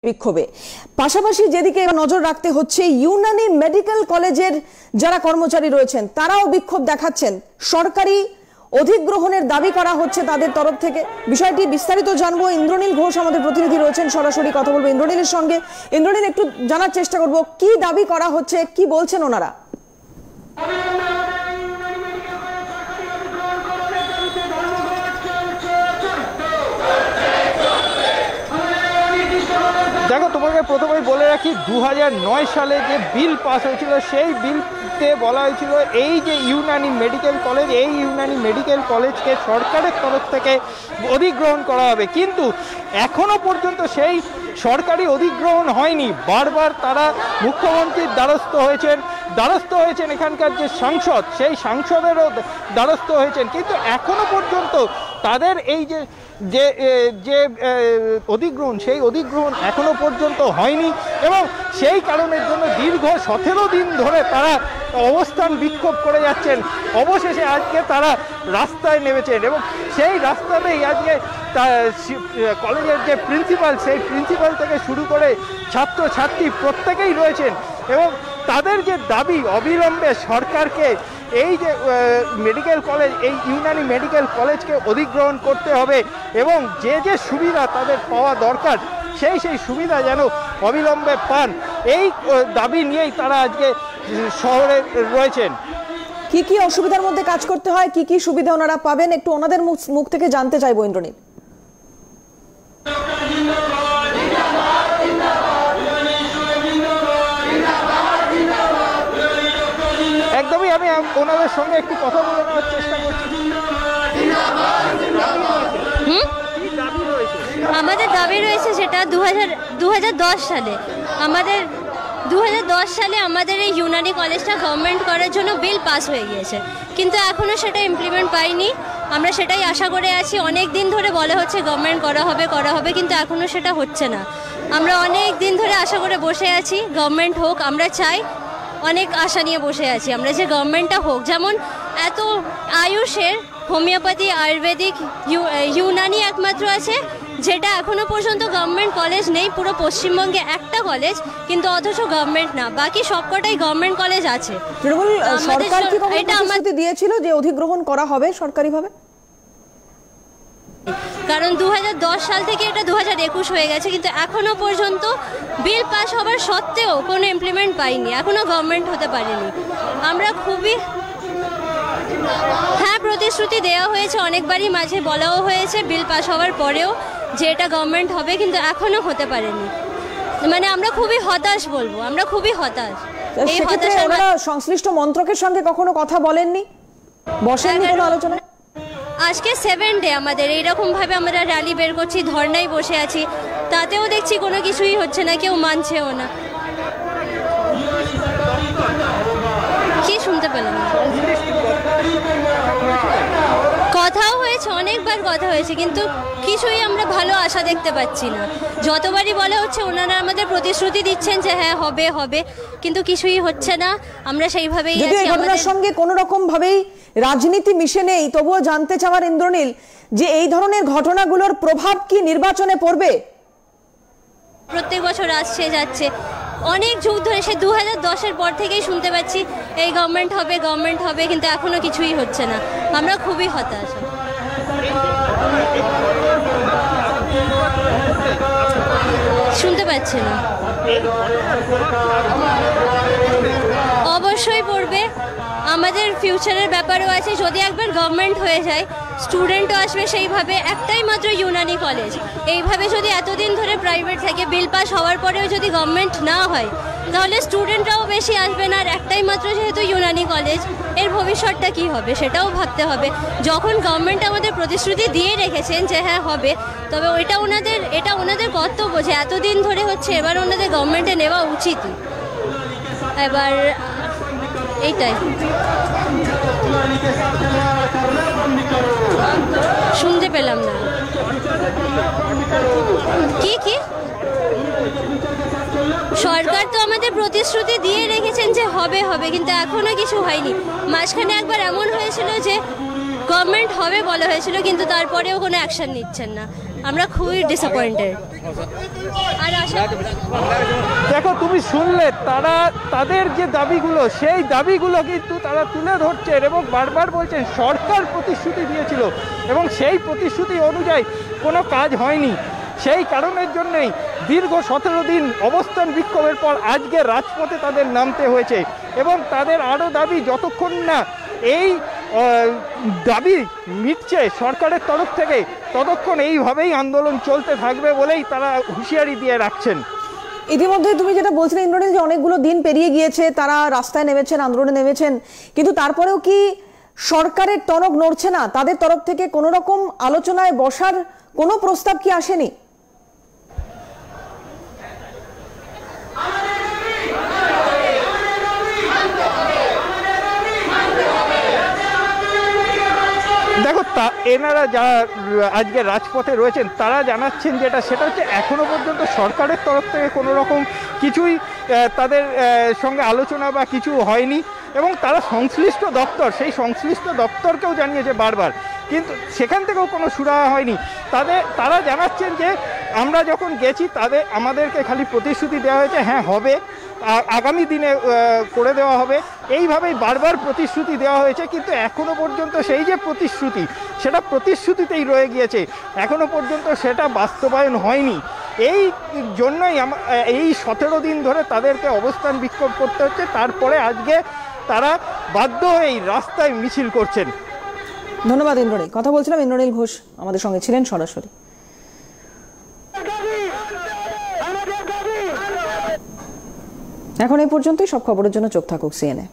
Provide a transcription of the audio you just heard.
বিক্ষোভে পাশাপাশি যেদিকে নজর রাখতে হচ্ছে ইউনানি মেডিকেল কলেজের যারা কর্মচারী রয়েছেন তারাও বিক্ষোভ দেখাচ্ছেন। সরকারি অধিগ্রহণের দাবি করা হচ্ছে তাদের তরফ থেকে। বিষয়টি বিস্তারিত জানবো, ইন্দ্রনীল ঘোষ আমাদের প্রতিনিধি রয়েছেন, সরাসরি কথা বলবো ইন্দ্রনীলের সঙ্গে। ইন্দ্রনীল, একটু জানার চেষ্টা করব কি দাবি করা হচ্ছে, কি বলছেন ওনারা? দেখো, তোমাকে প্রথমেই বলে রাখি 2009 সালে যে বিল পাস হয়েছিল সেই বিলতে বলা হয়েছিল এই যে ইউনানি মেডিকেল কলেজ, এই ইউনানি মেডিকেল কলেজকে সরকারের তরফ থেকে অধিগ্রহণ করা হবে, কিন্তু এখনো পর্যন্ত সেই সরকারি অধিগ্রহণ হয়নি। বারবার তারা মুখ্যমন্ত্রীর দ্বারস্থ হয়েছেন এখানকার যে সাংসদ, সেই সাংসদেরও দ্বারস্থ হয়েছেন, কিন্তু এখনো পর্যন্ত তাদের এই যে অধিগ্রহণ, সেই অধিগ্রহণ এখনো পর্যন্ত হয়নি এবং সেই কারণের জন্য দীর্ঘ 17 দিন ধরে তারা অবস্থান বিক্ষোভ করে যাচ্ছেন। অবশেষে আজকে তারা রাস্তায় নেমেছেন এবং সেই রাস্তাতেই আজকে কলেজের যে প্রিন্সিপাল, সেই প্রিন্সিপাল থেকে শুরু করে ছাত্রছাত্রী প্রত্যেকেই রয়েছেন এবং তাদের যে দাবি অবিলম্বে সরকারকে এই যে মেডিকেল কলেজ, এই ইউনানি মেডিকেল কলেজকে অধিগ্রহণ করতে হবে এবং যে সুবিধা তাদের পাওয়া দরকার সেই সুবিধা যেন অবিলম্বে পান, এই দাবি নিয়েই তারা আজকে শহরে রয়েছেন। কি কি অসুবিধার মধ্যে কাজ করতে হয়, কি কি সুবিধা ওনারা পাবেন, একটু ওনাদের মুখ থেকে জানতে চাইবো ইন্দ্রনীল। একদমই, আমি ওনাদের সঙ্গে একটু কথা বলে নেওয়ার চেষ্টা করছি। আমাদের দাবি রয়েছে সেটা 2010 সালে আমাদের এই ইউনানি কলেজটা গভর্নমেন্ট করার জন্য বিল পাস হয়ে গিয়েছে, কিন্তু এখনও সেটা ইমপ্লিমেন্ট পাইনি। আমরা সেটাই আশা করে আছি, অনেক দিন ধরে বলা হচ্ছে গভর্নমেন্ট করা হবে, কিন্তু এখনও সেটা হচ্ছে না। আমরা অনেক দিন ধরে আশা করে বসে আছি গভর্নমেন্ট হোক, আমরা চাই, অনেক আশা নিয়ে বসে আছি আমরা যে গভর্নমেন্টটা হোক। যেমন এত আয়ুষের, হোমিওপ্যাথি, আয়ুর্বেদিক, ইউনানি একমাত্র আছে যেটা এখনো পর্যন্ত গভর্নমেন্ট কলেজ নেই। পুরো পশ্চিমবঙ্গে একটা কলেজ, কিন্তু অথচ গভর্নমেন্ট না, বাকি সবকটাই গভর্নমেন্ট কলেজ আছে। সরকার কি এটা আমাদের দিয়েছিল যে অধিগ্রহণ করা হবে সরকারিভাবে? কারণ 2010 সাল থেকে এটা 2021 হয়ে গেছে, কিন্তু এখনো পর্যন্ত বিল পাস হবার সত্ত্বেও কোনো ইমপ্লিমেন্ট পাইনি, এখনো গভর্নমেন্ট হতে পারেনি। আমরা খুবই, হ্যাঁ, প্রতিশ্রুতি দেওয়া হয়েছে, অনেকবারই মাঝে বলাও হয়েছে বিল পাস হওয়ার পরেও যে এটা গভর্নমেন্ট হবে, কিন্তু এখনো হতে পারেনি। মানে আমরা খুবই হতাশ, বলবো আমরা খুবই হতাশ। এই হতাশা, ওনারা সংশ্লিষ্ট মন্ত্রকের সঙ্গে কখনো কথা বলেননি, বসেননি কোনো আলোচনা? আজকে 7 ডে আমাদের এইরকমভাবে আমরা র্যালি বের করছি, ধর্নায় বসে আছি, তাতেও দেখছি কোনো কিছুই হচ্ছে না, কেউ মানছেও না। কি শুনতে পেলাম? কথাও হয়েছে, অনেকবার কথা হয়েছে, কিন্তু কিছুই আমরা ভালো আশা দেখতে পাচ্ছি না। যতবারই বলা হচ্ছে ওনারা আমাদের প্রতিশ্রুতি দিচ্ছেন যে হ্যাঁ হবে, কিন্তু কিছুই হচ্ছে না। আমরা সেইভাবেই আছি। এই ঘটনার সঙ্গে কোনো রকম ভাবেই রাজনীতি মিশে নেই, তবুও জানতে চাওয়ার ইন্দ্রনীল যে এই ধরনের ঘটনাগুলোর প্রভাব কি নির্বাচনে পড়বে? প্রত্যেক বছর আসছে যাচ্ছে, অনেক যুগ ধরে, সে 2010-এর পর থেকেই শুনতে পাচ্ছি এই গভর্নমেন্ট হবে, কিন্তু এখনো কিছুই হচ্ছে না। আমরা খুবই হতাশ। শুনতে পাচ্ছি না। অবশ্যই পড়বে, আমাদের ফিউচারের ব্যাপারও আছে। যদি একবার গভর্নমেন্ট হয়ে যায়, স্টুডেন্টও আসবে সেইভাবে। একটাই মাত্র ইউনানি কলেজ, এইভাবে যদি এতদিন ধরে প্রাইভেট থাকে, বিল পাস হওয়ার পরেও যদি গভর্নমেন্ট না হয়, তাহলে স্টুডেন্টরাও বেশি আসবে না। আর একটাই মাত্র যেহেতু ইউনানি কলেজ, এর ভবিষ্যৎটা কি হবে সেটাও ভাবতে হবে। যখন গভর্নমেন্ট আমাদের প্রতিশ্রুতি দিয়ে রেখেছেন যে হ্যাঁ হবে, তবে এটা ওনাদের কর্তব্য যে এতদিন ধরে হচ্ছে, এবার ওনাদের গভর্নমেন্টে নেওয়া উচিত। এবার এইটাই শুনতে পেলাম না। কি সরকার তো আমাদের প্রতিশ্রুতি দিয়ে রেখেছেন যে হবে, কিন্তু এখনো কিছু হয়নি। মাঝখানে একবার এমন হয়েছিল যে গভর্নমেন্ট হবে বলা হয়েছিল, কিন্তু তারপরেও কোনো অ্যাকশন নিচ্ছেন না। আমরা খুবই ডিসঅ্যাপয়েন্টেড। আর দেখো, তুমি শুনলে তাদের যে দাবিগুলো, সেই দাবিগুলো কিন্তু তারা তুলে ধরছেন এবং বারবার বলছেন সরকার প্রতিশ্রুতি দিয়েছিল এবং সেই প্রতিশ্রুতি অনুযায়ী কোনো কাজ হয়নি। সেই কারণের জন্যই দীর্ঘ 17 দিন অবস্থান বিক্ষোভের পর আজকে রাজপথে তাদের নামতে হয়েছে এবং তাদের আরও দাবি যতক্ষণ না এই দাবি মিটছে সরকারের তরফ থেকে, ততক্ষণ এইভাবেই আন্দোলন চলতে থাকবে বলেই তারা হুঁশিয়ারি দিয়ে রাখছেন। ইতিমধ্যে তুমি যেটা বলছিলে ইন্দ্রনীল, যে অনেকগুলো দিন পেরিয়ে গিয়েছে, তারা রাস্তায় নেমেছেন, আন্দোলনে নেমেছেন, কিন্তু তারপরেও কি সরকারের টনক নড়ছে না? তাদের তরফ থেকে কোনো রকম আলোচনায় বসার কোনো প্রস্তাব কি আসেনি? দেখো, এনারা যারা আজকে রাজপথে রয়েছেন তারা জানাচ্ছেন সেটা হচ্ছে এখনো পর্যন্ত সরকারের তরফ থেকে কোনো রকম কিছুই তাদের সঙ্গে আলোচনা বা কিছু হয়নি এবং তারা সংশ্লিষ্ট দপ্তরকেও জানিয়েছে বারবার, কিন্তু সেখান থেকেও কোনো সুরাহা হয়নি। তারা জানাচ্ছেন যে আমরা যখন গেছি আমাদেরকে খালি প্রতিশ্রুতি দেওয়া হয়েছে, হ্যাঁ হবে, আগামী দিনে করে দেওয়া হবে, এইভাবেই বারবার প্রতিশ্রুতি দেওয়া হয়েছে, কিন্তু এখনো পর্যন্ত সেই যে প্রতিশ্রুতি সেটা প্রতিশ্রুতিতেই রয়ে গিয়েছে, এখনো পর্যন্ত সেটা বাস্তবায়ন হয়নি। এই জন্যই এই 17 দিন ধরে তাদেরকে অবস্থান বিক্ষোভ করতে হচ্ছে। তারপরে আজকে তারা বাধ্য হয়েই রাস্তায় মিছিল করছেন। ধন্যবাদ ইন্দ্রনীল। কথা বলছিলাম, ইন্দ্রনীল ঘোষ আমাদের সঙ্গে ছিলেন সরাসরি। এখন এই পর্যন্তই। সব খবরের জন্য চোখ থাকুক CNN।